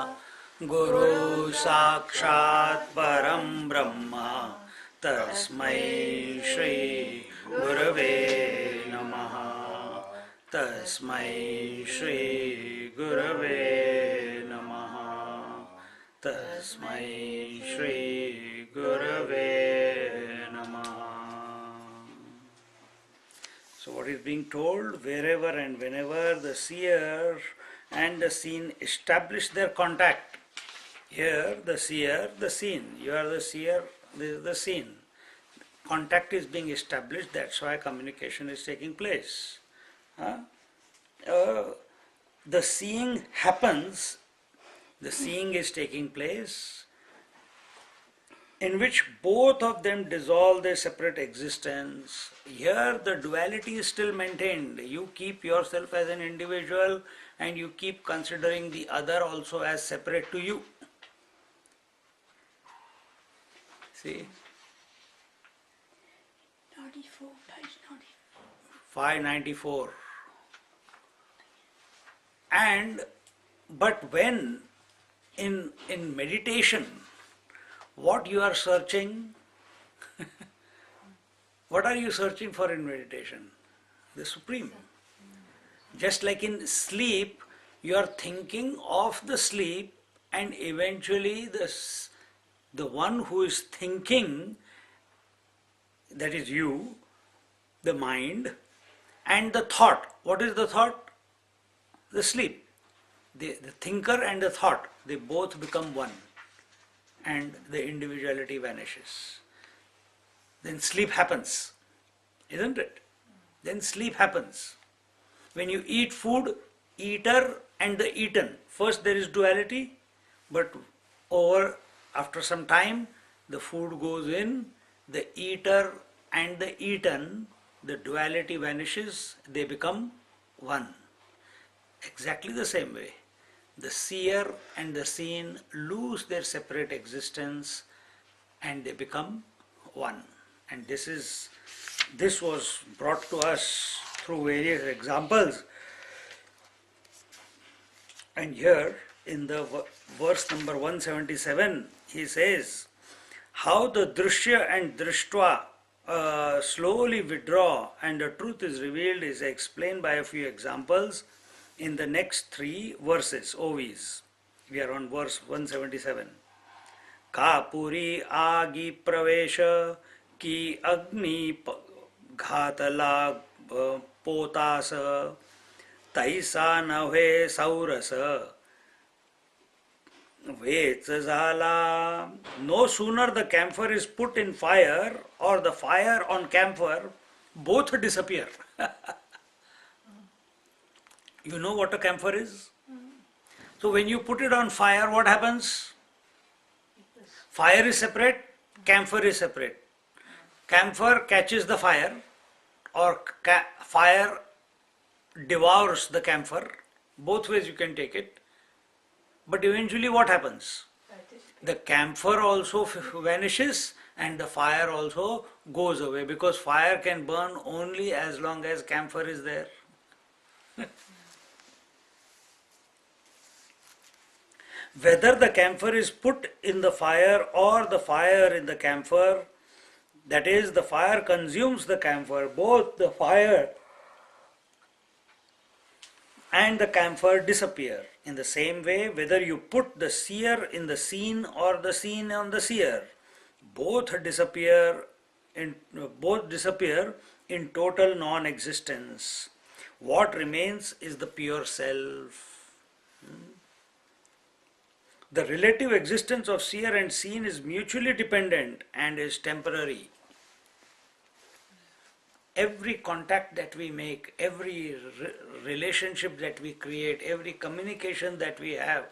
गुरु साक्षात् परं ब्रह्म तस्मै श्री गुरवे नमः। तस्मै श्री गुरवे नमः। तस्मै श्री गुरवे नमः. So what is being told? Wherever and whenever the seer and the seen establish their contact. Here the seer, the seen. You are the seer, this is the seen. Contact is being established, that's why communication is taking place. The seeing happens, the seeing is taking place, in which both of them dissolve their separate existence. Here the duality is still maintained. You keep yourself as an individual and you keep considering the other also as separate to you. See? 94, page 594. But when in meditation, what you are searching, what are you searching for in meditation? The Supreme. Just like in sleep, you are thinking of the sleep, and eventually the one who is thinking, that is you, the mind, and the thought. What is the thought? The sleep. The thinker and the thought, they both become one, and the individuality vanishes. Then sleep happens, isn't it? Then sleep happens. When you eat food, eater and the eaten. First there is duality, but after some time, the food goes in, the eater and the eaten, the duality vanishes, they become one. Exactly the same way. The seer and the seen lose their separate existence and they become one. And this was brought to us through various examples. And here in the verse number 177, he says, how the drishya and drishtva slowly withdraw and the truth is revealed is explained by a few examples in the next three verses, OVs. We are on verse 177. Kapuri agi pravesha ki agni घातला पोतास तैसा नव्हे sarus vetch झाला. No sooner the camphor is put in fire or the fire on camphor, both disappear. You know what a camphor is? So when you put it on fire, what happens? Fire is separate, camphor is separate. Camphor catches the fire or fire devours the camphor. Both ways you can take it. But eventually what happens? The camphor also vanishes and the fire also goes away, because fire can burn only as long as camphor is there. Whether the camphor is put in the fire or the fire in the camphor, that is, the fire consumes the camphor, both the fire and the camphor disappear. In the same way, whether you put the seer in the seen or the seen on the seer, both disappear in total non-existence. What remains is the pure self. The relative existence of seer and seen is mutually dependent and is temporary. Every contact that we make, every relationship that we create, every communication that we have,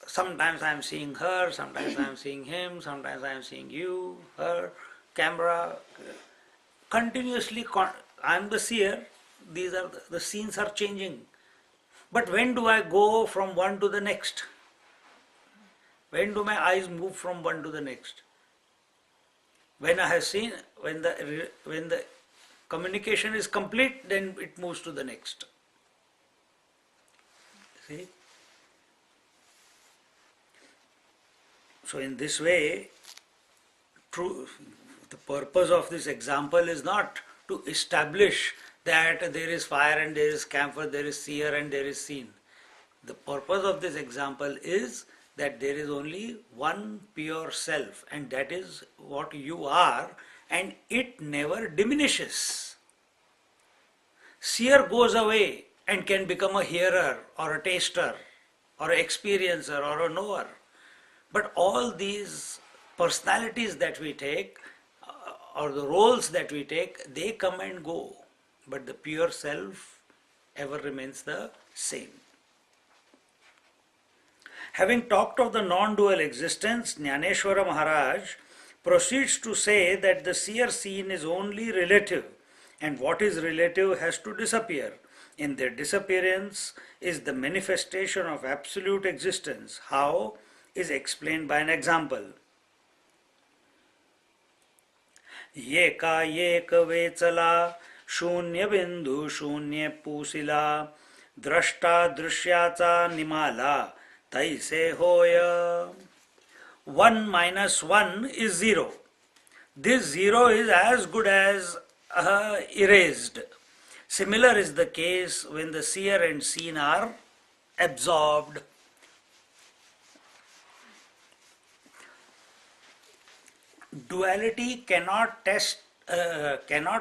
sometimes I am seeing her, sometimes I am seeing him, sometimes I am seeing you, her, camera, continuously I am the seer, these are the scenes are changing. But when do I go from one to the next? When do my eyes move from one to the next? When I have seen, when the communication is complete, then it moves to the next. See? So in this way, true, the purpose of this example is not to establish that there is fire and there is camphor, there is seer and there is seen. The purpose of this example is that there is only one pure self, and that is what you are, and it never diminishes. Seer goes away and can become a hearer or a taster or an experiencer or a knower. But all these personalities that we take or the roles that we take, they come and go. But the pure self ever remains the same. Having talked of the non-dual existence, Jnaneshwara Maharaj proceeds to say that the seer seen is only relative, and what is relative has to disappear. In their disappearance is the manifestation of absolute existence. How is explained by an example. Yeka yeka vechala शून्य बिंदु शून्य पूसिला द्रष्टा दृश्याचा निमाला तैसे होय. 1 minus 1 is 0. This 0 is as good as erased. Similar is the case when the seer and seen are absorbed. Duality cannot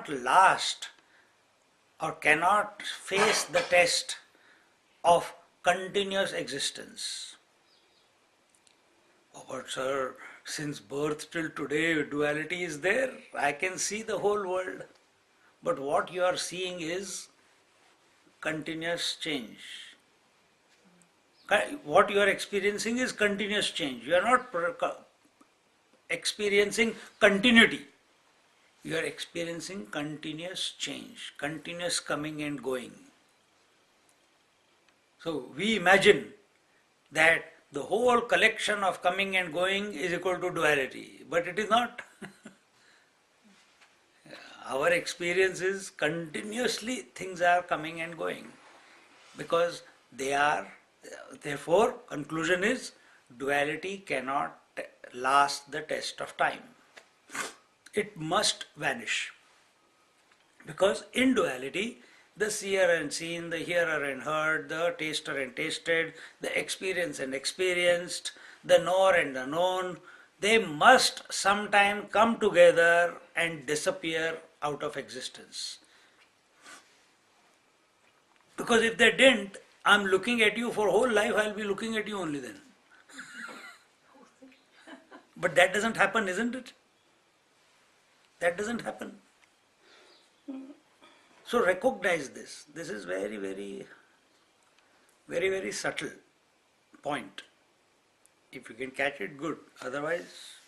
last or cannot face the test of continuous existence. Oh, but sir, since birth till today duality is there. I can see the whole world. But what you are seeing is continuous change. What you are experiencing is continuous change. You are not experiencing continuity. You are experiencing continuous change, continuous coming and going. So we imagine that the whole collection of coming and going is equal to duality, but it is not. Our experience is continuously things are coming and going because they are, therefore, conclusion is duality cannot last the test of time. It must vanish because in duality the seer and seen, the hearer and heard, the taster and tasted, the experience and experienced, the knower and the known, they must sometime come together and disappear out of existence. Because if they didn't, I'm looking at you for whole life, I'll be looking at you only then. But that doesn't happen, isn't it? That doesn't happen. So recognize this. This is very, very, very, very subtle point. If you can catch it, good. Otherwise,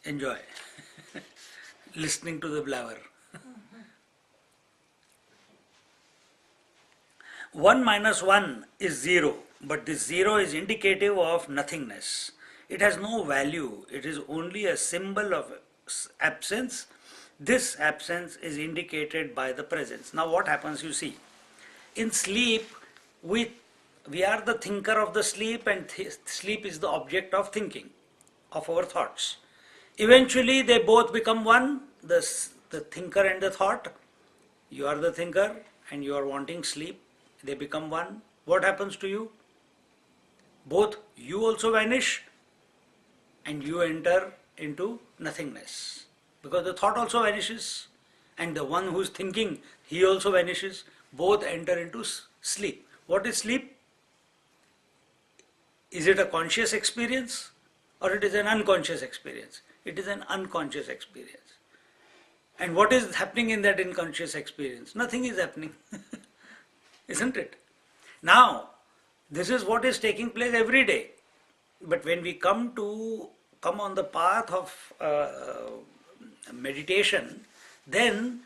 enjoy listening to the blabber. 1 minus 1 is 0, but this 0 is indicative of nothingness. It has no value. It is only a symbol of absence. This absence is indicated by the presence. Now what happens, you see. In sleep, we are the thinker of the sleep, and sleep is the object of thinking, of our thoughts. Eventually they both become one, the thinker and the thought. You are the thinker and you are wanting sleep. They become one. What happens to you? Both you also vanish and you enter into nothingness. Because the thought also vanishes and the one who is thinking, he also vanishes. Both enter into sleep. What is sleep? Is it a conscious experience or it is an unconscious experience? It is an unconscious experience. And what is happening in that unconscious experience? Nothing is happening. Isn't it? Now, this is what is taking place every day. But when we come on the path of meditation, then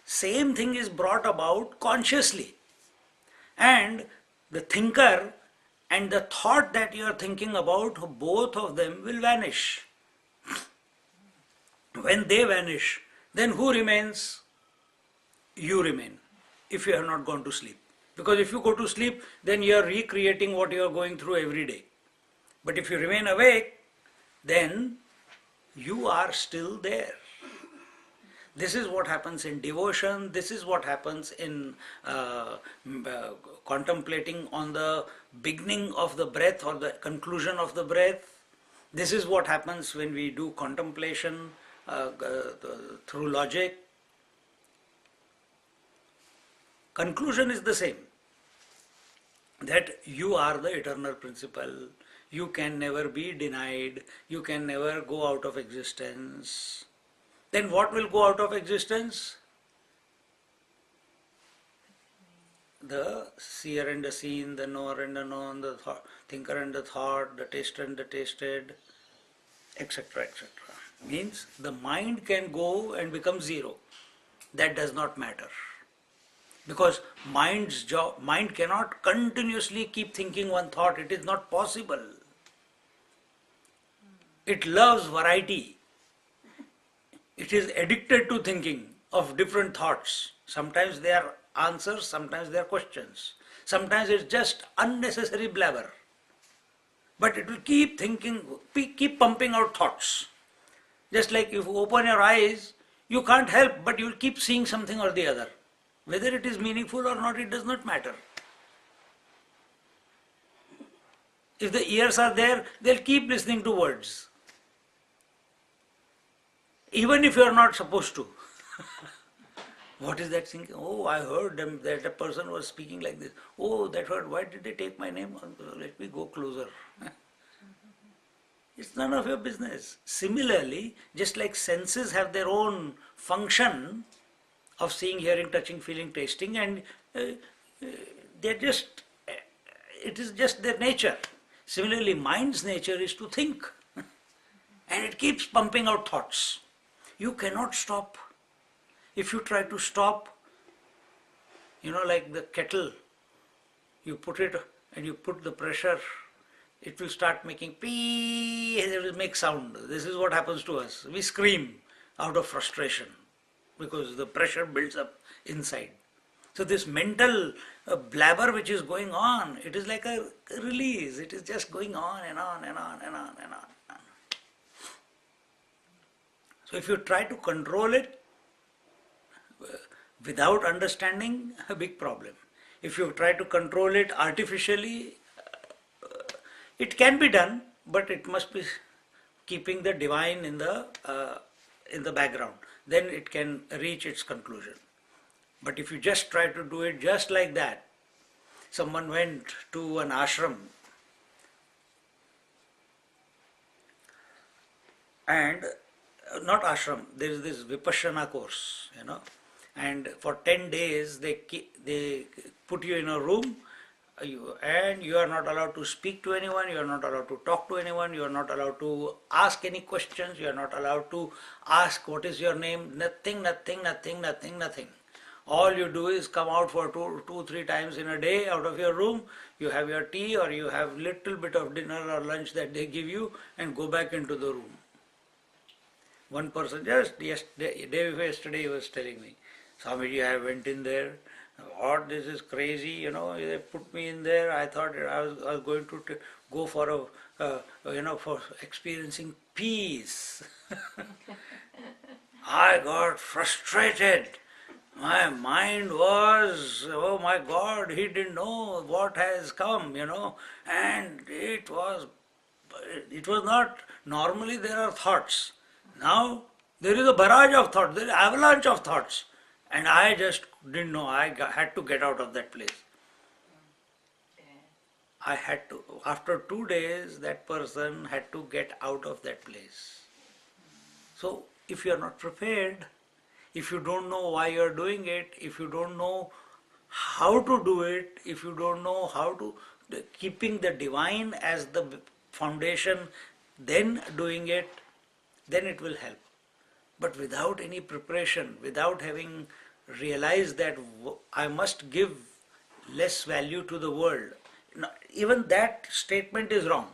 same thing is brought about consciously. And the thinker and the thought that you are thinking about, both of them will vanish. When they vanish, then who remains? You remain, if you have not gone to sleep. Because if you go to sleep, then you are recreating what you are going through every day. But if you remain awake, then you are still there. This is what happens in devotion, this is what happens in contemplating on the beginning of the breath or the conclusion of the breath. This is what happens when we do contemplation through logic. Conclusion is the same, that you are the eternal principle, you can never be denied, you can never go out of existence. Then what will go out of existence? The seer and the seen, the knower and the known, the thinker and the thought, the taster and the tasted, etc. etc. Means the mind can go and become zero. That does not matter. Because mind cannot continuously keep thinking one thought. It is not possible. It loves variety. It is addicted to thinking of different thoughts. Sometimes they are answers, sometimes they are questions. Sometimes it's just unnecessary blabber. But it will keep thinking, keep pumping out thoughts. Just like if you open your eyes, you can't help but you will keep seeing something or the other. Whether it is meaningful or not, it does not matter. If the ears are there, they'll keep listening to words. Even if you are not supposed to. What is that thinking? Oh, I heard them, that a person was speaking like this. Oh, that word, why did they take my name? Let me go closer. It's none of your business. Similarly, just like senses have their own function of seeing, hearing, touching, feeling, tasting, and they're just, it is just their nature. Similarly, mind's nature is to think. And it keeps pumping out thoughts. You cannot stop. If you try to stop, like the kettle, you put it and you put the pressure, it will start making pee, and it will make sound. This is what happens to us. We scream out of frustration because the pressure builds up inside. So this mental blabber which is going on, it is like a release. It is just going on and on and on and on and on. So if you try to control it without understanding, a big problem. If you try to control it artificially, it can be done, but it must be keeping the divine in the background. Then it can reach its conclusion. But if you just try to do it just like that, someone went to an ashram and not ashram, there is this Vipassana course, and for 10 days they put you in a room and you are not allowed to speak to anyone, you are not allowed to talk to anyone, you are not allowed to ask any questions, you are not allowed to ask what is your name, nothing. All you do is come out for two, 3 times in a day out of your room, you have your tea or you have little bit of dinner or lunch that they give you and go back into the room. One person just day before yesterday he was telling me, Swamiji, I went in there, what, this is crazy, they put me in there, I thought I was going to go for for experiencing peace. I got frustrated. My mind was, oh my God, he didn't know what has come, and it was not, normally there are thoughts. Now there is a barrage of thoughts, there is an avalanche of thoughts. And I just didn't know, I had to get out of that place. I had to, after 2 days, that person had to get out of that place. So, if you are not prepared, if you don't know why you are doing it, if you don't know how to do it, if you don't know how to, keeping the divine as the foundation, then doing it, then it will help. But without any preparation, without having realized that I must give less value to the world, even that statement is wrong.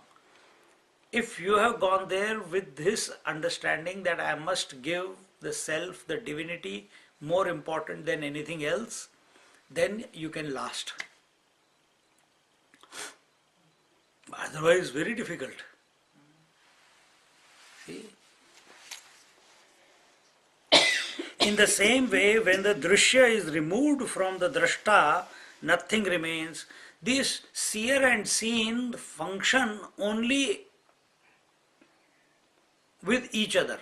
If you have gone there with this understanding that I must give the self, the divinity, more important than anything else, then you can last. Otherwise, very difficult. See? In the same way, when the drishya is removed from the drashta, nothing remains. This seer and seen function only with each other.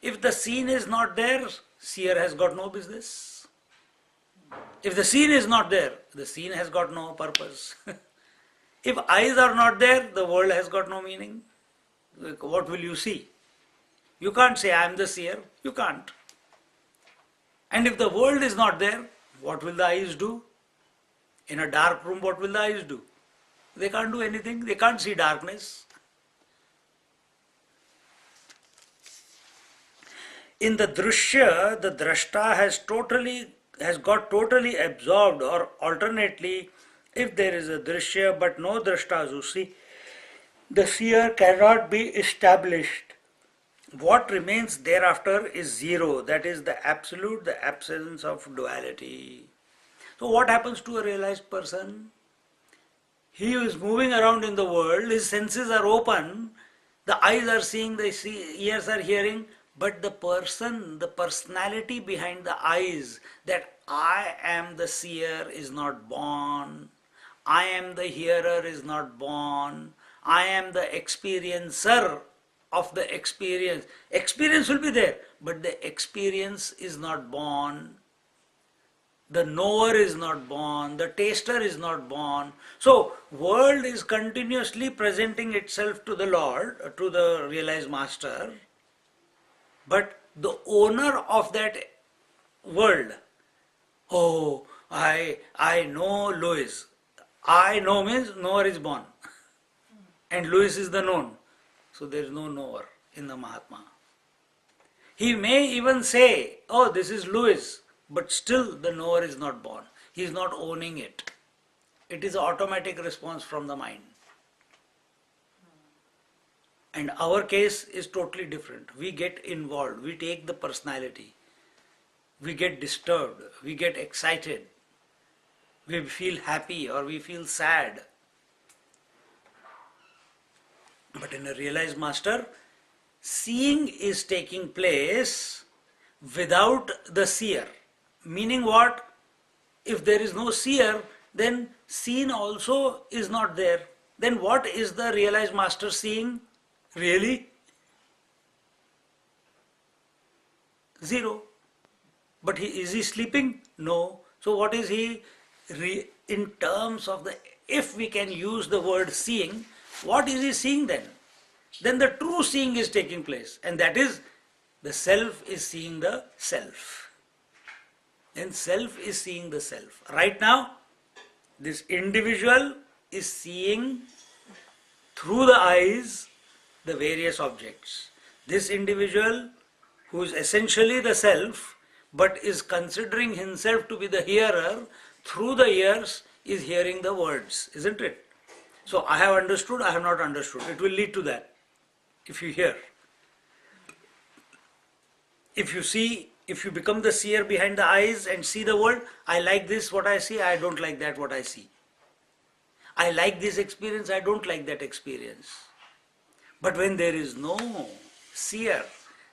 If the seen is not there, seer has got no business. If the seen is not there, the seen has got no purpose. If eyes are not there, the world has got no meaning. What will you see? You can't say, I am the seer. You can't. And if the world is not there, what will the eyes do? In a dark room, what will the eyes do? They can't do anything. They can't see darkness. In the drishya, the drashta has got totally absorbed, or alternately, if there is a drishya but no drashta to see, the seer cannot be established. What remains thereafter is zero, that is the absolute, the absence of duality. So what happens to a realized person? He is moving around in the world, his senses are open, the eyes are seeing, the ears are hearing, but the person, the personality behind the eyes, that I am the seer is not born, I am the hearer is not born, I am the experiencer of the experience. Experience will be there, but the experience is not born. The knower is not born, the taster is not born. So, world is continuously presenting itself to the Lord, to the realized master, but the owner of that world, oh, I know Louis. I know means knower is born, and Louis is the known. So there is no knower in the Mahatma. He may even say, oh, this is Louis, but still the knower is not born. He is not owning it. It is an automatic response from the mind. And our case is totally different. We get involved, we take the personality, we get disturbed, we get excited, we feel happy or we feel sad. But in a realized master, seeing is taking place without the seer. Meaning what? If there is no seer, then seen also is not there. Then what is the realized master seeing? Really? Zero. But is he sleeping? No. So what is he in terms of the, if we can use the word seeing, what is he seeing then? Then the true seeing is taking place, and that is the self is seeing the self. Then self is seeing the self. Right now, this individual is seeing through the eyes the various objects. This individual, who is essentially the self, but is considering himself to be the hearer, through the ears is hearing the words, isn't it? So I have understood, I have not understood. It will lead to that, if you hear. If you see, if you become the seer behind the eyes and see the world, I like this what I see, I don't like that what I see. I like this experience, I don't like that experience. But when there is no seer,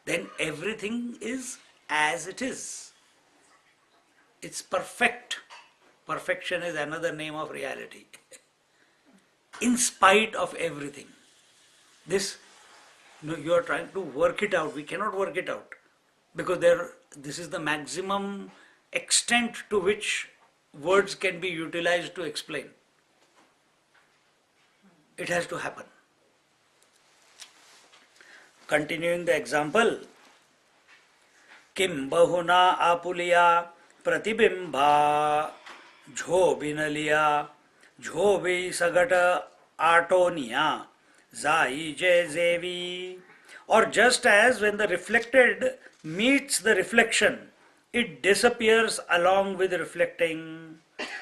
then everything is as it is. It's perfect. Perfection is another name of reality. In spite of everything. This, you are trying to work it out. We cannot work it out. Because this is the maximum extent to which words can be utilized to explain. It has to happen. Continuing the example, Kim bahuna apuliya pratibimba jhobinaliya jhobi sagata atoniya zai jai zevi. Or just as when the reflected meets the reflection, it disappears along with reflecting.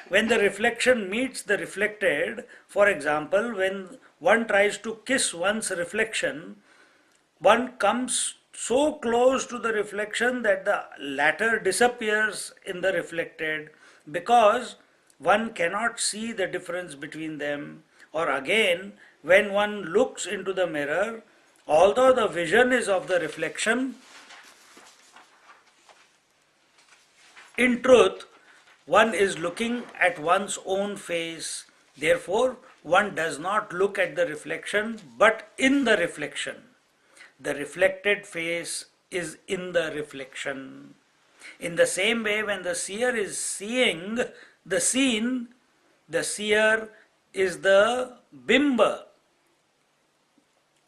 When the reflection meets the reflected, for example, when one tries to kiss one's reflection, one comes so close to the reflection that the latter disappears in the reflected, because one cannot see the difference between them, Or again, when one looks into the mirror, although the vision is of the reflection, in truth, one is looking at one's own face. Therefore, one does not look at the reflection, but in the reflection. The reflected face is in the reflection. In the same way, when the seer is seeing the scene, the seer is the bimba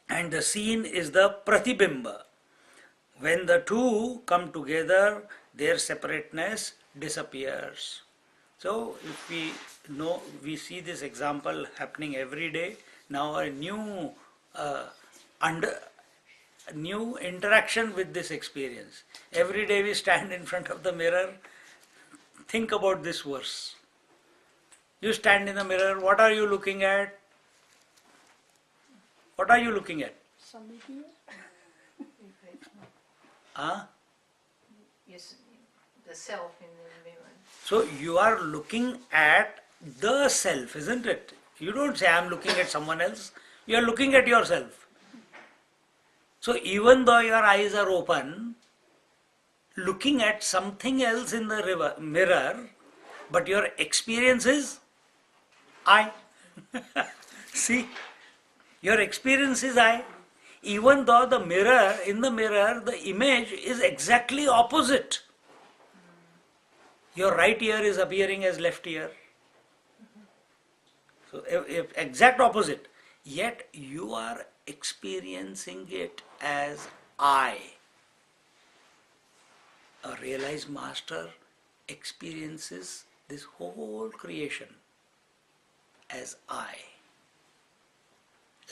and the scene is the pratibimba. When the two come together, their separateness disappears. So if we know, we see this example happening every day. Now a new new interaction with this experience. Every day we stand in front of the mirror. Think about this verse. You stand in the mirror. What are you looking at? What are you looking at? Somebody. Huh? Yes, the self in the mirror. So you are looking at the self, isn't it? You don't say, I am looking at someone else. You are looking at yourself. So even though your eyes are open, looking at something else in the mirror, but your experience is I. See, your experience is I. Even though the mirror, in the mirror, the image is exactly opposite. Your right ear is appearing as left ear. So if exact opposite. Yet you are experiencing it as I. A realized master experiences this whole creation as I.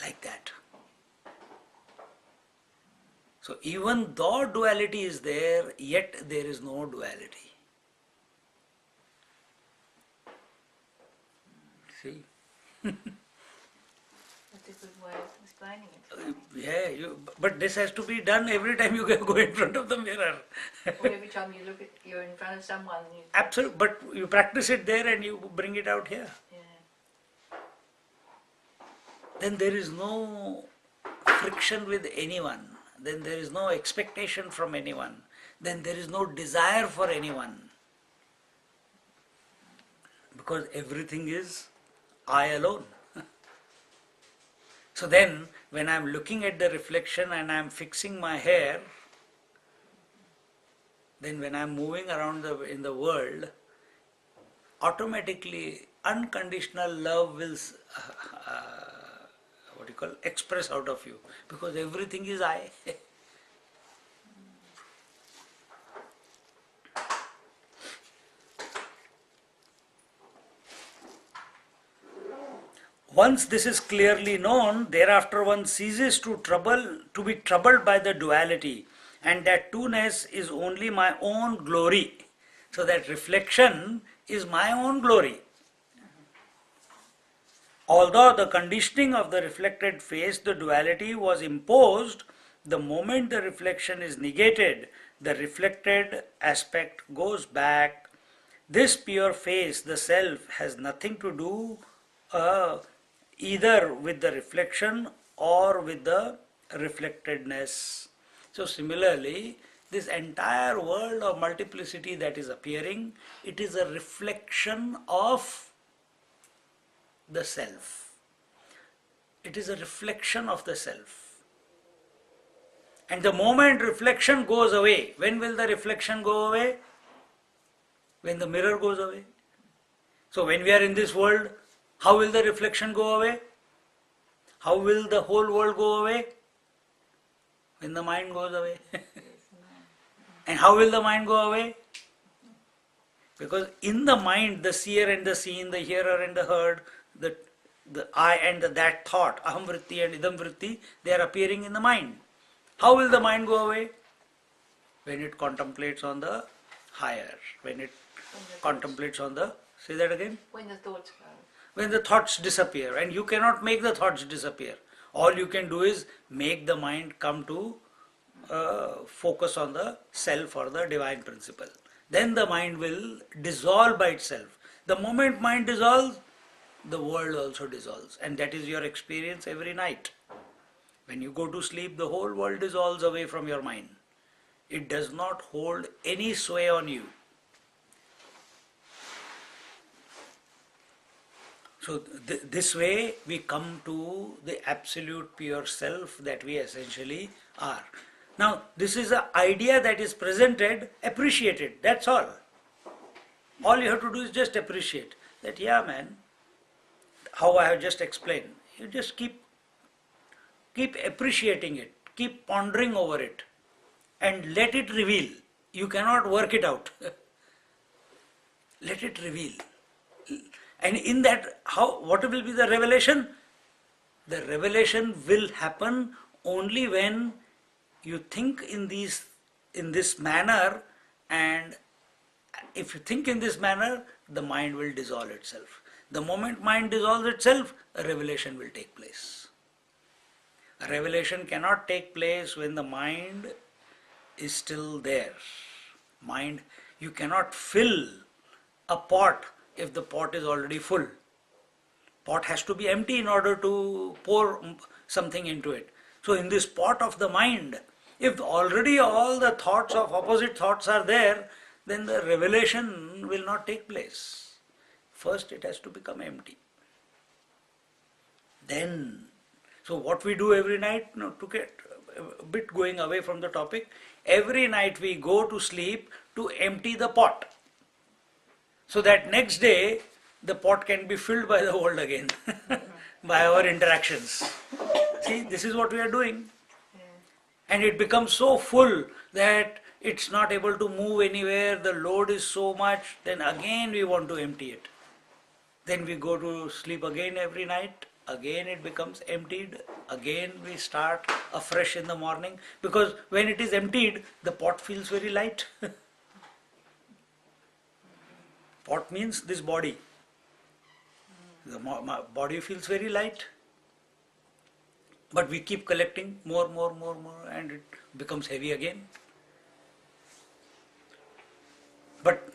Like that. So even though duality is there, yet there is no duality. See? That's a good way of explaining it. Yeah, but this has to be done every time you go in front of the mirror. Or every time you look at, you're in front of someone. You, Absolutely, but you practice it there and you bring it out here. yeah. Then there is no friction with anyone. Then there is no expectation from anyone. Then there is no desire for anyone. Because everything is I alone. So then, when I am looking at the reflection and I am fixing my hair, then when I am moving around in the world, automatically unconditional love will express out of you, because everything is I. Once this is clearly known, thereafter one ceases to be troubled by the duality, and that two-ness is only my own glory. So that reflection is my own glory. Although the conditioning of the reflected face, the duality, was imposed, the moment the reflection is negated, the reflected aspect goes back. This pure face, the self, has nothing to do either with the reflection or with the reflectedness. So similarly, this entire world of multiplicity that is appearing, it is a reflection of the self. It is a reflection of the self. And the moment reflection goes away, when will the reflection go away? When the mirror goes away. So when we are in this world, how will the reflection go away? How will the whole world go away? When the mind goes away. And how will the mind go away? Because in the mind, the seer and the seen, the hearer and the heard, the I and that thought, aham vritti and idam vritti, they are appearing in the mind. How will the mind go away? When it contemplates on the higher, when it contemplates on the, say that again? When the thoughts go. When the thoughts disappear, and you cannot make the thoughts disappear. All you can do is make the mind come to focus on the self or the divine principle. Then the mind will dissolve by itself. The moment mind dissolves, the world also dissolves. And that is your experience every night. When you go to sleep, the whole world dissolves away from your mind. It does not hold any sway on you. So this way we come to the absolute pure self that we essentially are. Now this is an idea that is presented, appreciated, that's all. All you have to do is just appreciate that, yeah man, how I have just explained. You just keep appreciating it, keep pondering over it, and let it reveal. You cannot work it out. Let it reveal. And in that, what will be the revelation? The revelation will happen only when you think in this manner, and if you think in this manner, the mind will dissolve itself. The moment mind dissolves itself, a revelation will take place. A revelation cannot take place when the mind is still there. Mind, you cannot fill a pot if the pot is already full. Pot has to be empty in order to pour something into it. So in this pot of the mind, if already all the thoughts of opposite thoughts are there, then the revelation will not take place. First it has to become empty. Then, so what we do every night, to get a bit going away from the topic, every night we go to sleep to empty the pot, so that next day the pot can be filled by the world again, by our interactions. See, this is what we are doing. And it becomes so full that it's not able to move anywhere, the load is so much, then again we want to empty it. Then we go to sleep again every night, again it becomes emptied, again we start afresh in the morning, because when it is emptied, the pot feels very light. Pot means this body. The body feels very light. But we keep collecting more, and it becomes heavy again. But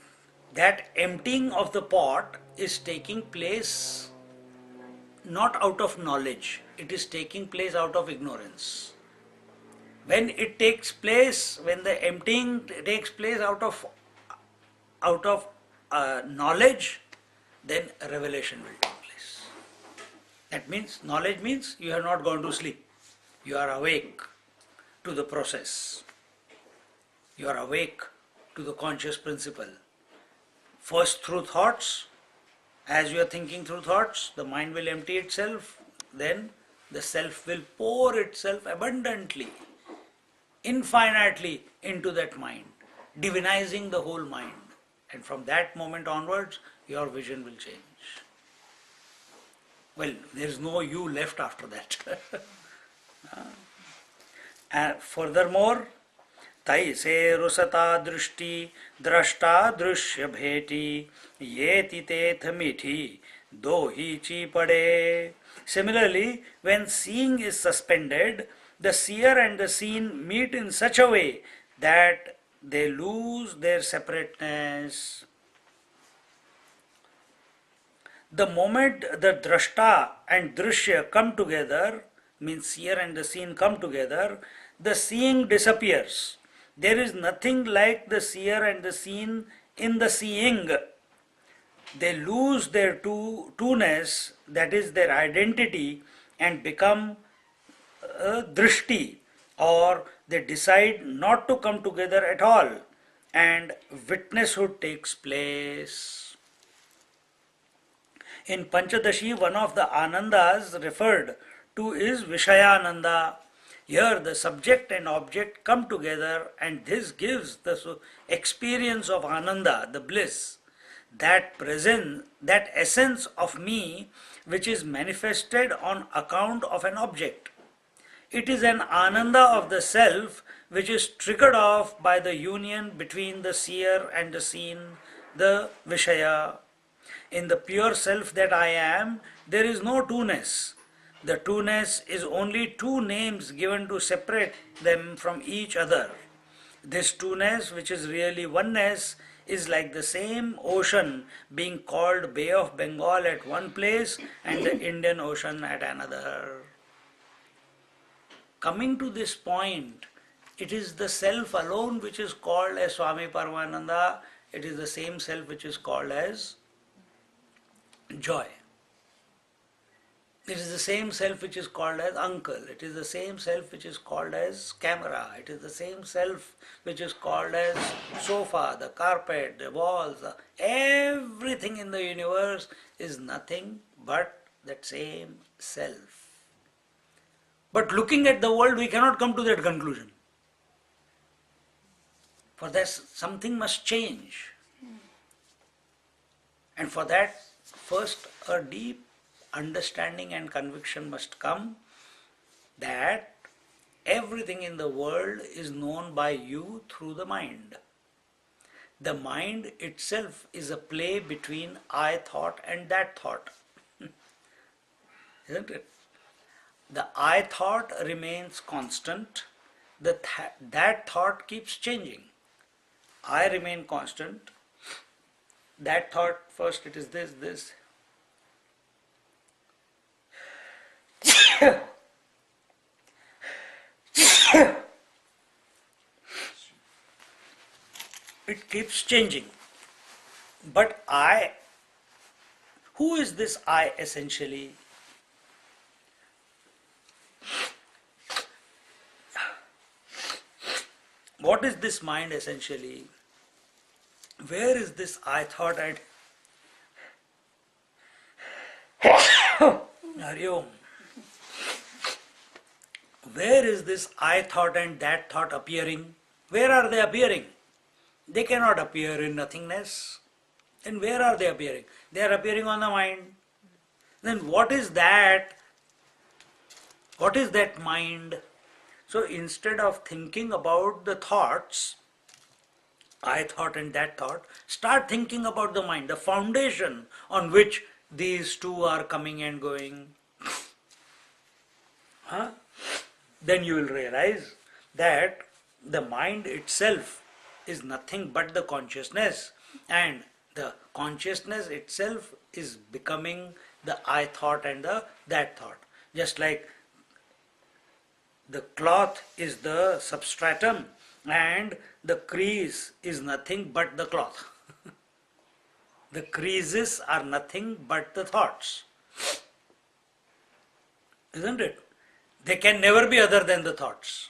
that emptying of the pot is taking place not out of knowledge, it is taking place out of ignorance. When it takes place, when the emptying takes place out of knowledge, then a revelation will take place. That means, knowledge means you have not gone to sleep. You are awake to the process. You are awake to the conscious principle. First through thoughts, as you are thinking through thoughts, the mind will empty itself, then the self will pour itself abundantly, infinitely into that mind, divinizing the whole mind. And from that moment onwards, your vision will change. Well, there is no you left after that. Furthermore, तैसे रुसता दृष्टि द्रष्टा दृश्य भेटी ये तितेथ मीठी दो ही ची पड़े. Similarly, when seeing is suspended, the seer and the seen meet in such a way that they lose their separateness. The moment the drashta and drishya come together, means seer and the seen come together, the seeing disappears. There is nothing like the seer and the seen in the seeing. They lose their two-ness, that is their identity, and become drishti, or they decide not to come together at all, and witnesshood takes place. In Panchadashi, one of the Anandas referred to is Vishayananda. Here the subject and object come together, and this gives the experience of Ananda, the bliss, that presence, that essence of me which is manifested on account of an object. It is an Ananda of the self which is triggered off by the union between the seer and the seen, the Vishaya. In the pure self that I am, there is no two-ness. The two-ness is only two names given to separate them from each other. This two-ness, which is really oneness, is like the same ocean being called Bay of Bengal at one place and the Indian Ocean at another. Coming to this point, it is the self alone which is called as Swami Paramananda. It is the same self which is called as joy. It is the same self which is called as uncle. It is the same self which is called as camera. It is the same self which is called as sofa, the carpet, the walls. Everything in the universe is nothing but that same self. But looking at the world, we cannot come to that conclusion. For that, something must change. And for that, first a deep understanding and conviction must come that everything in the world is known by you through the mind. The mind itself is a play between I thought and that thought. Isn't it? The I thought remains constant, that thought keeps changing. I remain constant, that thought, first it is this. It keeps changing. But I, who is this I essentially? What is this mind essentially? Where is this I thought and Hari Om. Where is this I thought and that thought appearing? Where are they appearing? They cannot appear in nothingness. Then where are they appearing? They are appearing on the mind. Then what is that? What is that mind? So instead of thinking about the thoughts, I thought and that thought, start thinking about the mind, the foundation on which these two are coming and going. Then you will realize that the mind itself is nothing but the consciousness, and the consciousness itself is becoming the I thought and the that thought. Just like the cloth is the substratum and the crease is nothing but the cloth. The creases are nothing but the thoughts. Isn't it? They can never be other than the thoughts.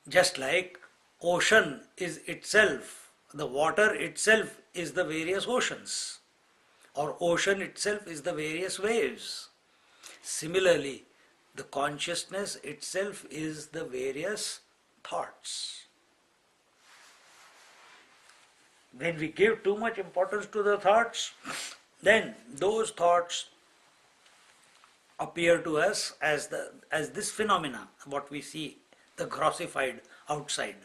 Just like ocean is itself, the water itself is the various oceans, or ocean itself is the various waves. Similarly, the consciousness itself is the various thoughts. When we give too much importance to the thoughts, then those thoughts appear to us as this phenomena, what we see, the grossified outside.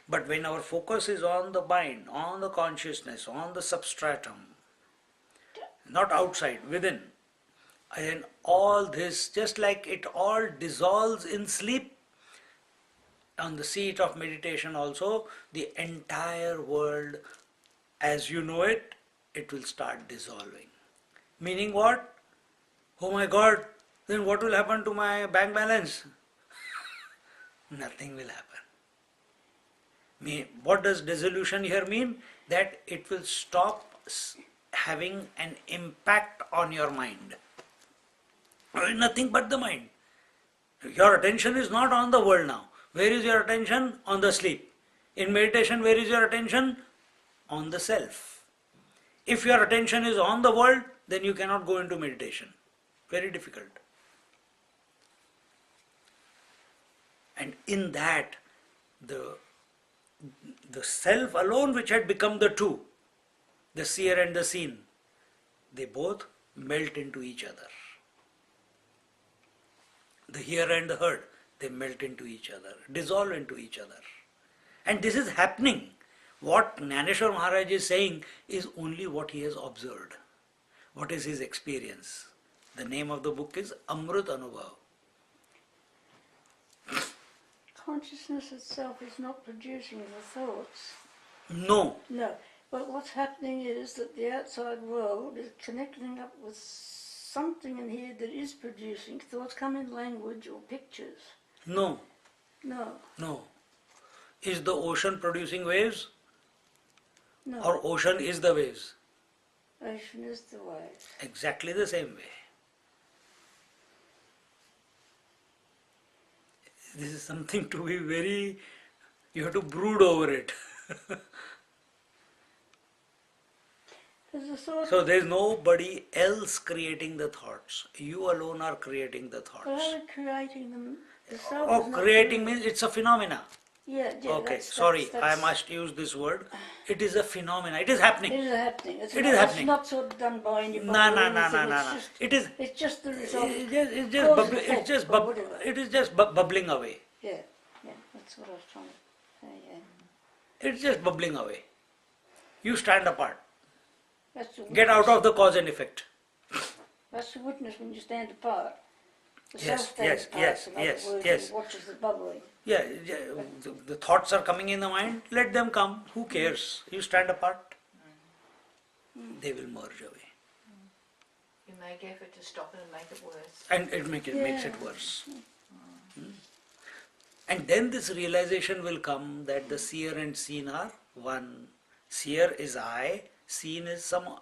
But when our focus is on the mind, on the consciousness, on the substratum, not outside, within, and all this, just like it all dissolves in sleep, on the seat of meditation also, the entire world, as you know it, it will start dissolving. Meaning what? Oh my God, then what will happen to my bank balance? Nothing will happen. What does dissolution here mean? That it will stop having an impact on your mind. Nothing but the mind. Your attention is not on the world now. Where is your attention? On the sleep. In meditation, where is your attention? On the self. If your attention is on the world, then you cannot go into meditation. Very difficult. And in that, the self alone, which had become the two, the seer and the seen, they both melt into each other. The hearer and the heard, they melt into each other, dissolve into each other. And this is happening. What Jnaneshwar Maharaj is saying is only what he has observed. What is his experience? The name of the book is Amrit Anubhav. Consciousness itself is not producing the thoughts. No. No. But what's happening is that the outside world is connecting up with something in here that is producing. Thoughts come in language or pictures. No. No. No. Is the ocean producing waves? No. Or ocean is the waves? Ocean is the wave. Exactly the same way. This is something to be very, you have to brood over it. There's a thought. So there is nobody else creating the thoughts. You alone are creating the But thoughts. are we creating them? The self Oh, is not creating doing means it's a phenomena. Yeah, yeah. Okay, that's, sorry, that's, I must use this word. It is a phenomena. It is happening. It is happening. It's It not, is happening. It's not sort of done by anybody. No, or no, no, anything, no, no, it's no. just- It is. It's just the result. It's just, Cause bubbling. and It's just, effect or whatever. it is just bubbling away. Yeah, yeah. That's what I was trying to say. Yeah. It's just bubbling away. You stand apart. That's the Get out witness. of the cause and effect. That's the witness when you stand apart. The Yes, self stands yes, apart, yes, in other yes, words, yes. and watches the bubbling. Yeah, the thoughts are coming in the mind. Let them come. Who cares? You stand apart. They will merge away, You make effort to stop it and make it worse. and it makes it Yeah. worse. And then this realization will come that the seer and seen are one. Seer is I. Seen is some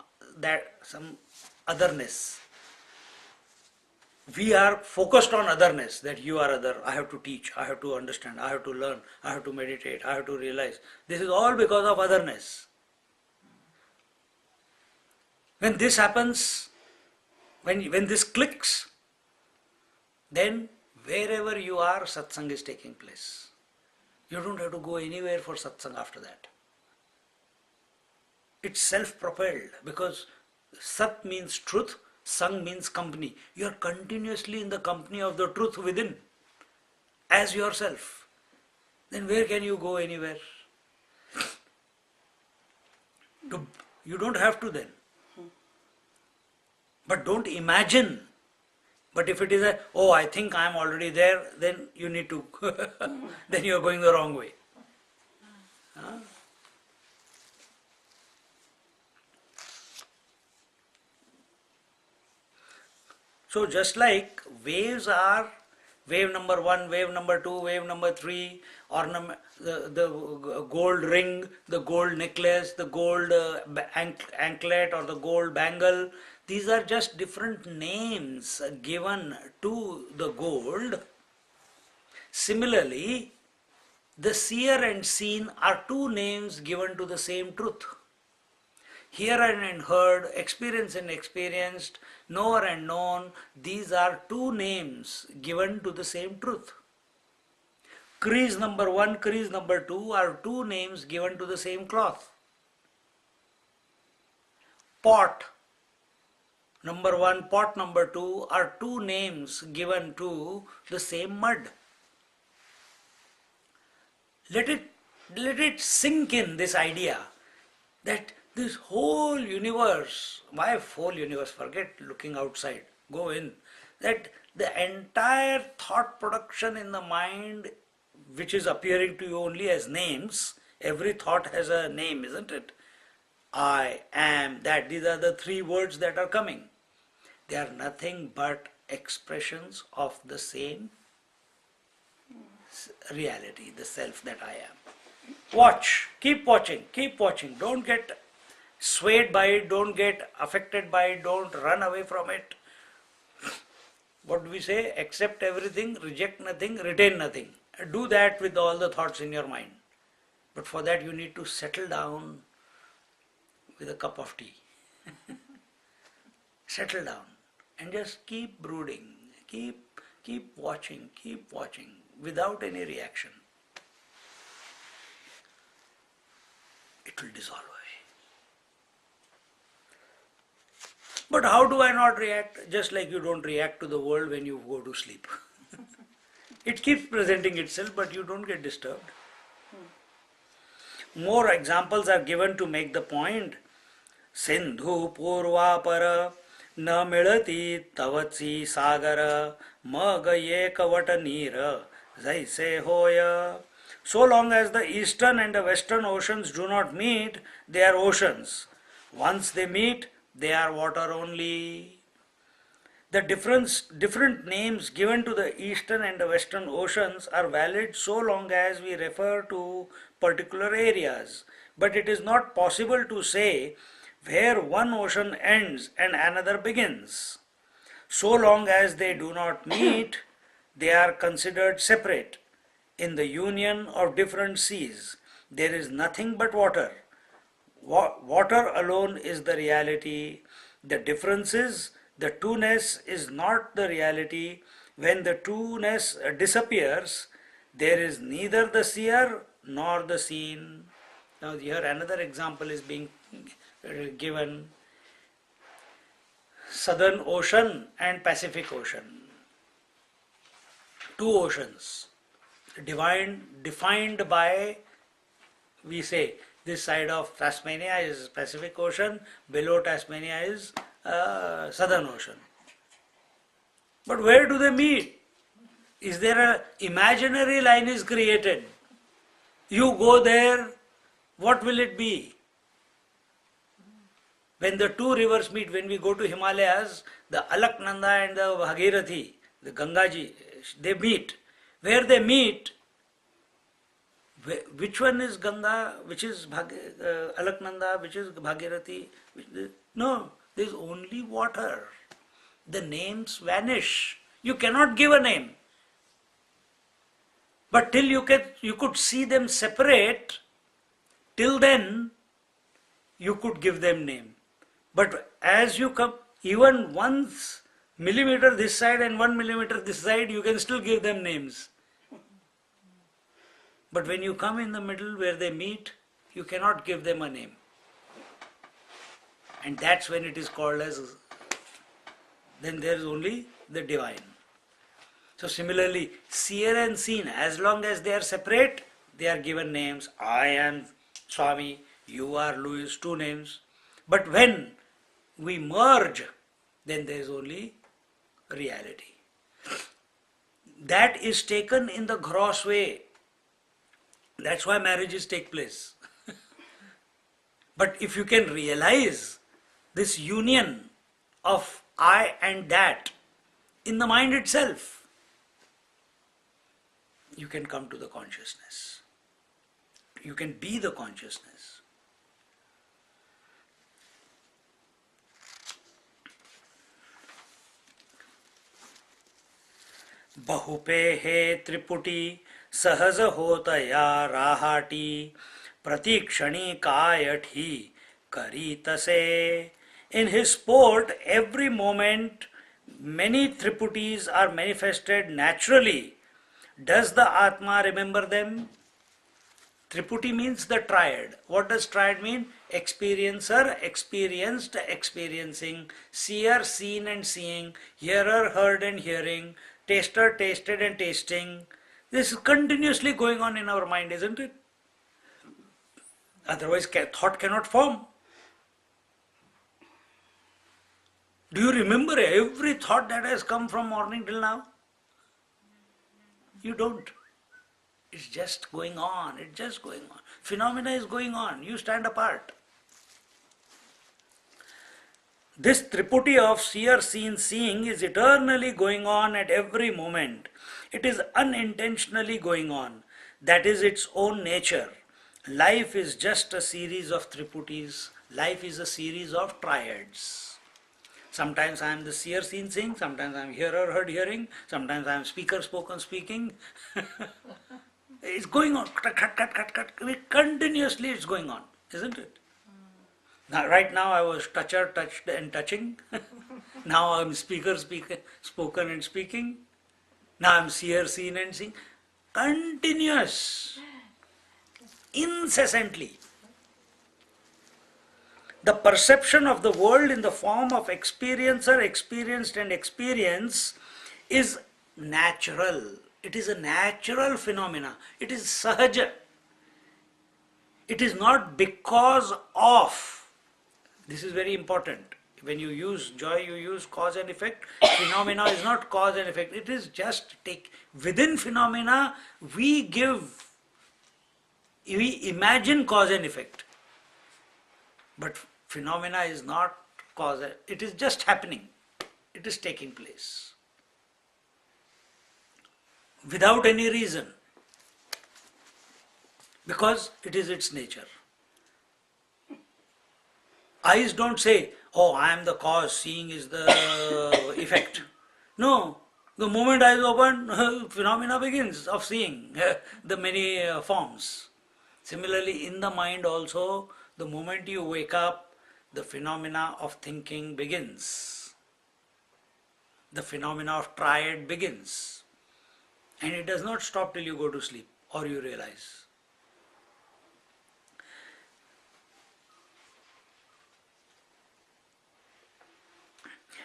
otherness. We are focused on otherness, that you are other, I have to teach, I have to understand, I have to learn, I have to meditate, I have to realize. This is all because of otherness. When this happens, when this clicks, then wherever you are, satsang is taking place. You don't have to go anywhere for satsang after that. It's self-propelled because sat means truth, sang means company. You are continuously in the company of the truth within as yourself. Then where can you go anywhere? You don't have to then. But don't imagine. But if it is I think I am already there, then you need to, then you are going the wrong way. Huh? So just like waves are wave number 1, wave number 2, wave number 3, the gold ring, the gold necklace, the gold anklet or the gold bangle, these are just different names given to the gold. Similarly, the seer and seen are two names given to the same truth. Hearer and heard, experience and experienced, knower and known, these are two names given to the same truth. Crease number 1, crease number 2 are two names given to the same cloth. Pot number 1, pot number 2 are two names given to the same mud. Let it sink in, this idea that this whole universe, my whole universe, forget looking outside, go in, that the entire thought production in the mind, which is appearing to you only as names, every thought has a name, isn't it? I am, that, these are the three words that are coming. They are nothing but expressions of the same reality, the self that I am. Watch, keep watching, don't get swayed by it, don't get affected by it, don't run away from it. What do we say? Accept everything, reject nothing, retain nothing. Do that with all the thoughts in your mind. But for that you need to settle down with a cup of tea. Settle down and just keep brooding, keep watching without any reaction. It will dissolve away. But how do I not react? Just like you don't react to the world when you go to sleep. It keeps presenting itself, but you don't get disturbed. More examples are given to make the point. Sindhu purvapara na milati tavatsi sagara mag ekavata neera jaise hoya So long as the eastern and the western oceans do not meet, they are oceans. Once they meet, they are water only. The different names given to the eastern and the western oceans are valid so long as we refer to particular areas. But it is not possible to say where one ocean ends and another begins. So long as they do not meet, they are considered separate. In the union of different seas, there is nothing but water. Water alone is the reality. The difference is the two-ness is not the reality. When the two-ness disappears, there is neither the seer nor the seen. Now here another example is being given. Southern Ocean and Pacific Ocean. Two oceans. Defined by, we say, this side of Tasmania is Pacific Ocean, below Tasmania is Southern Ocean. But where do they meet? Is there an imaginary line is created? You go there, what will it be? When the two rivers meet, when we go to Himalayas, the Alaknanda and the Bhagirathi, the Gangaji, they meet. Where they meet, which one is Ganga, which is Alaknanda, which is Bhagirathi? No, there is only water. The names vanish. You cannot give a name. But till you could see them separate, till then you could give them name. But as you come, even 1 millimeter this side and 1 millimeter this side, you can still give them names. But when you come in the middle where they meet, you cannot give them a name. And that's when it is called as, then there is only the divine. So similarly, seer and seen, as long as they are separate, they are given names. I am Swami, you are Louis, two names. But when we merge, then there is only reality. That is taken in the gross way. That's why marriages take place. But if you can realize this union of I and that in the mind itself, you can come to the consciousness. You can be the consciousness. बहुपे हे त्रिपुटी सहज होतया राहाटी प्रतीक्षणी कायठी करी तसे. In his sport, every moment many triputis are manifested naturally. Does the Atma remember them? Triputi means the triad. What does triad mean? Experiencer, experienced, experiencing, seer, seen and seeing, hearer, heard and hearing, taster, tasted and tasting. This is continuously going on in our mind, isn't it? Otherwise thought cannot form. Do you remember every thought that has come from morning till now? You don't. It's just going on, it's just going on. Phenomena is going on, you stand apart. This triputi of seer, seen, seeing is eternally going on at every moment. It is unintentionally going on. That is its own nature. Life is just a series of triputis. Life is a series of triads. Sometimes I am the seer, seen, seeing. Sometimes I am hearer, heard, hearing. Sometimes I am speaker, spoken, speaking. It's going on. Cut. Continuously it's going on, isn't it? Now, right now I was toucher, touched and touching. Now I am speaker, spoken and speaking. Now I am seer, seen and seeing. Continuous. Incessantly. The perception of the world in the form of experiencer, experienced and experience is natural. It is a natural phenomena. It is sahaja. It is not because of. This is very important. When you use joy, you use cause and effect. Phenomena is not cause and effect. It is just within phenomena, we give we imagine cause and effect. But phenomena is not cause, it is just happening. It is taking place. Without any reason. Because it is its nature. Eyes don't say, oh, I am the cause, seeing is the effect. No, the moment eyes open, phenomena begins of seeing the many forms. Similarly, in the mind also, the moment you wake up, the phenomena of thinking begins. The phenomena of triad begins. And it does not stop till you go to sleep or you realize.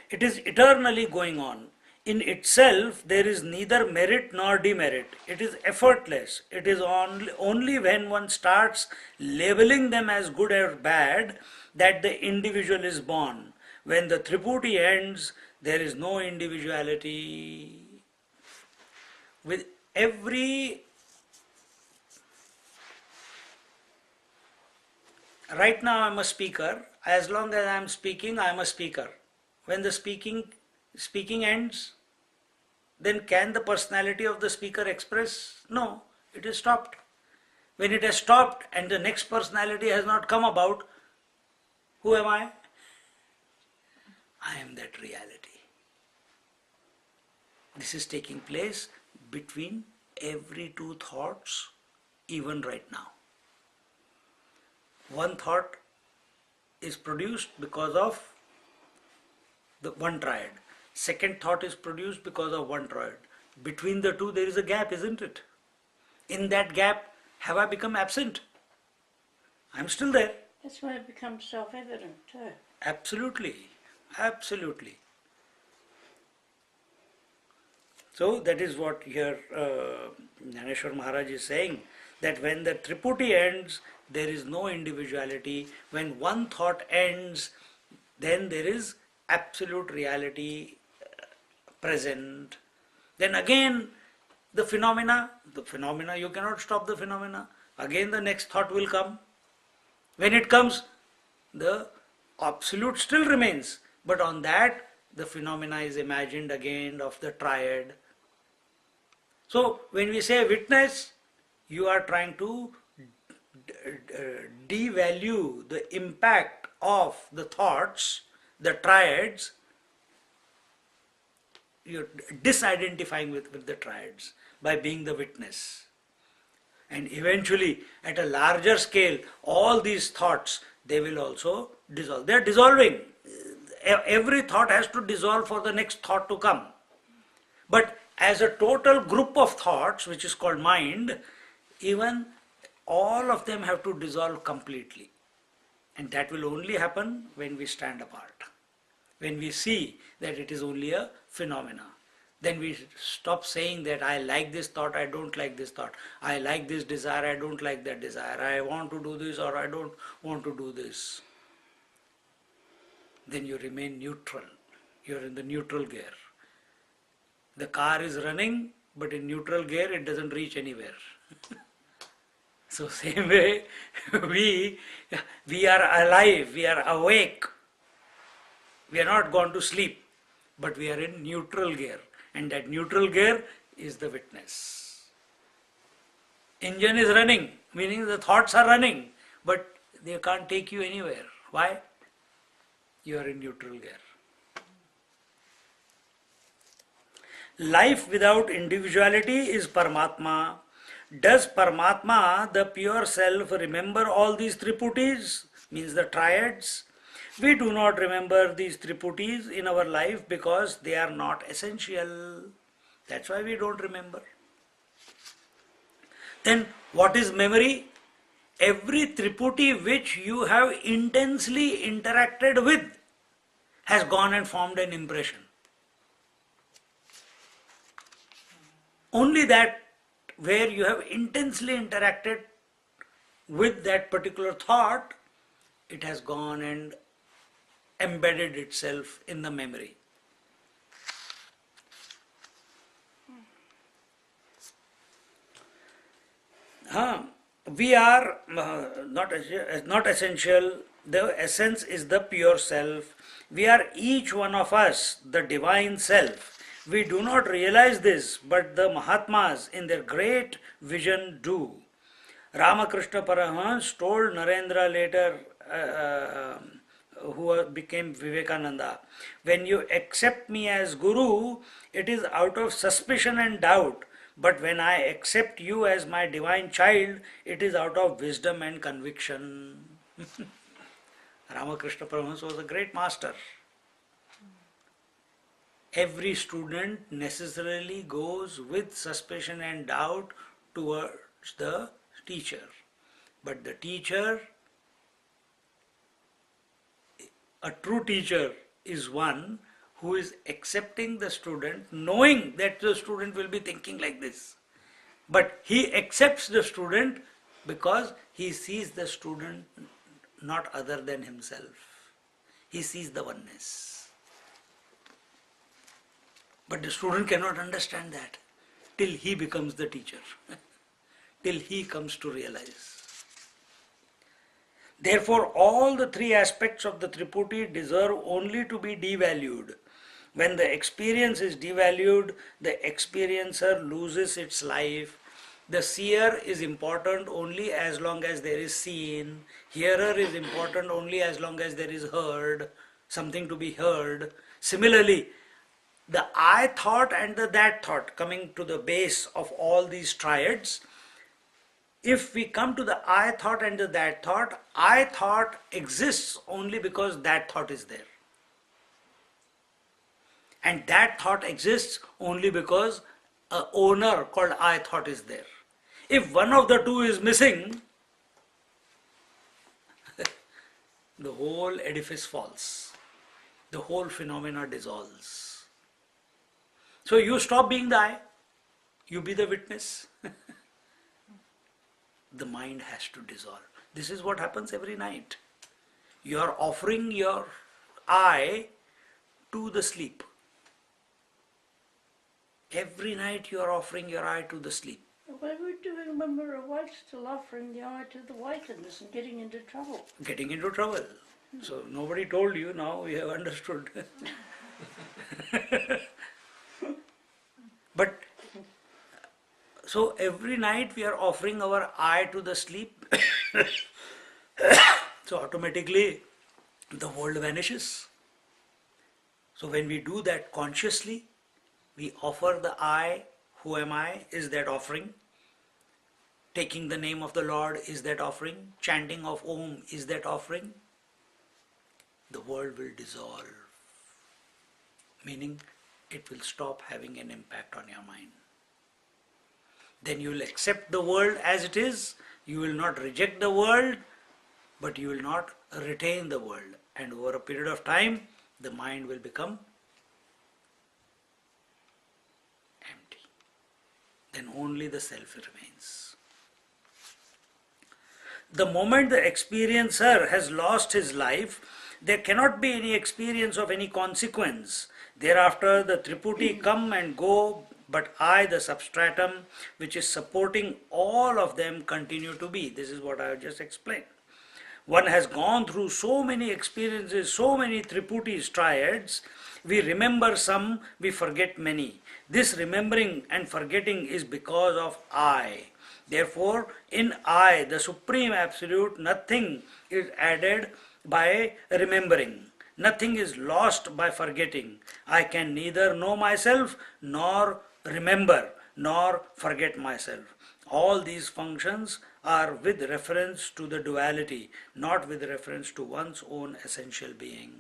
It is eternally going on. In itself, there is neither merit nor demerit. It is effortless. It is only when one starts labeling them as good or bad that the individual is born. When the Triputi ends, there is no individuality. With every... Right now I am a speaker. As long as I am speaking, I am a speaker. When the speaking ends, then can the personality of the speaker express? No, it is stopped. When it has stopped and the next personality has not come about, who am I? I am that reality. This is taking place between every two thoughts, even right now. One thought is produced because of the one triad. Second thought is produced because of one triad. Between the two there is a gap, isn't it? In that gap, have I become absent? I'm still there. That's when it becomes self-evident too. Absolutely. Absolutely. So that is what here Jnaneshwar Maharaj is saying, that when the Triputi ends, there is no individuality. When one thought ends, then there is absolute reality present. Then again the phenomena, you cannot stop the phenomena. Again the next thought will come. When it comes, the absolute still remains. But on that, the phenomena is imagined again of the triad. So when we say witness, you are trying to devalue the impact of the thoughts, the triads. You're disidentifying with the triads by being the witness. And eventually, at a larger scale, all these thoughts, they will also dissolve. They are dissolving. Every thought has to dissolve for the next thought to come. But as a total group of thoughts, which is called mind, even all of them have to dissolve completely. And that will only happen when we stand apart. When we see that it is only a phenomena. Then we stop saying that I like this thought, I don't like this thought. I like this desire, I don't like that desire. I want to do this or I don't want to do this. Then you remain neutral. You're in the neutral gear. The car is running, but in neutral gear it doesn't reach anywhere. So same way, we are alive, we are awake. We are not gone to sleep, but we are in neutral gear. And that neutral gear is the witness. Engine is running, meaning the thoughts are running, but they can't take you anywhere. Why? You are in neutral gear. Life without individuality is Paramatma. Does Paramatma, the pure self, remember all these Triputis, means the triads? We do not remember these Triputis in our life because they are not essential. That's why we don't remember. Then what is memory? Every Triputi which you have intensely interacted with has gone and formed an impression. Only that where you have intensely interacted with that particular thought, it has gone and embedded itself in the memory. we are not essential. The essence is the pure self. We are each one of us the divine self. We do not realize this, but the Mahatmas in their great vision do. Ramakrishna Paramahansa told Narendra later, who became Vivekananda, when you accept me as Guru, it is out of suspicion and doubt. But when I accept you as my divine child, it is out of wisdom and conviction. Ramakrishna Paramahansa was a great master. Every student necessarily goes with suspicion and doubt towards the teacher. But the teacher, a true teacher, is one who is accepting the student, knowing that the student will be thinking like this. But he accepts the student because he sees the student not other than himself. He sees the oneness. But the student cannot understand that till he becomes the teacher, till he comes to realize. Therefore, all the three aspects of the Triputi deserve only to be devalued. When the experience is devalued, the experiencer loses its life. The seer is important only as long as there is seen. Hearer is important only as long as there is heard, something to be heard. Similarly, the I thought and the that thought, coming to the base of all these triads, if we come to the I thought and the that thought exists only because that thought is there. And that thought exists only because an owner called I thought is there. If one of the two is missing, the whole edifice falls. The whole phenomena dissolves. So you stop being the I, you be the witness. The mind has to dissolve. This is what happens every night. You are offering your I to the sleep. Every night you are offering your I to the sleep. What are we doing when we're awake, still offering the eye to the wakenness and getting into trouble? Getting into trouble. So nobody told you, now we have understood. But so every night we are offering our I to the sleep. So automatically the world vanishes. So when we do that consciously, we offer the I, who am I, is that offering. Taking the name of the Lord is that offering. Chanting of Om is that offering. The world will dissolve. Meaning it will stop having an impact on your mind. Then you will accept the world as it is. You will not reject the world, but you will not retain the world. And over a period of time, the mind will become empty. Then only the self remains. The moment the experiencer has lost his life, there cannot be any experience of any consequence. Thereafter, the Triputi come and go, but I, the substratum, which is supporting all of them, continue to be. This is what I have just explained. One has gone through so many experiences, so many Triputis, triads. We remember some, we forget many. This remembering and forgetting is because of I. Therefore, in I, the Supreme Absolute, nothing is added by remembering. Nothing is lost by forgetting. I can neither know myself, nor remember, nor forget myself. All these functions are with reference to the duality, not with reference to one's own essential being.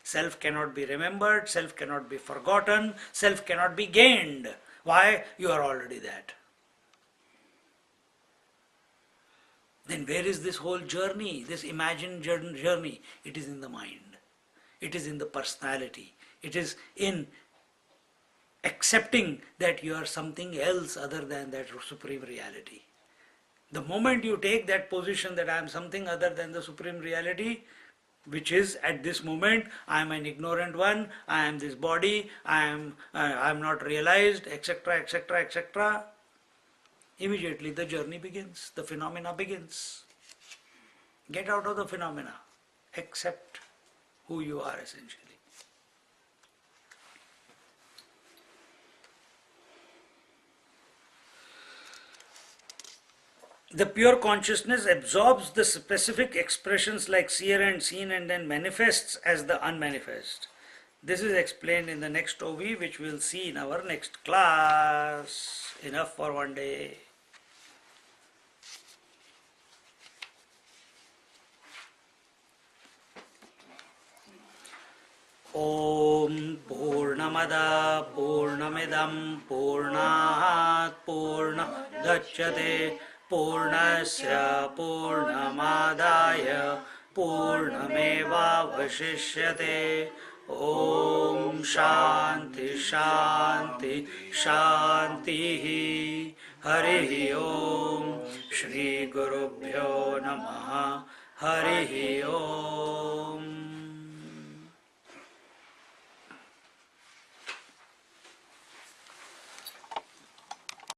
Self cannot be remembered, self cannot be forgotten, self cannot be gained. Why? You are already that. Then where is this whole journey, this imagined journey? It is in the mind. It is in the personality. It is in accepting that you are something else other than that supreme reality. The moment you take that position that I am something other than the supreme reality, which is at this moment, I am an ignorant one, I am this body, I am not realized, etc., etc., etc. immediately the journey begins, the phenomena begins. Get out of the phenomena, accept who you are essentially. The pure consciousness absorbs the specific expressions like seer and seen and then manifests as the unmanifest. This is explained in the next OV, which we'll see in our next class. Enough for one day. Om Purnamada Purnamidam Purnat Purnadachyate Purnasya Purnamadaya Purnameva Vashishyate. Om Shanti Shanti Shanti. Hari Om. Shri Gurubhyo Namaha. Hari Om.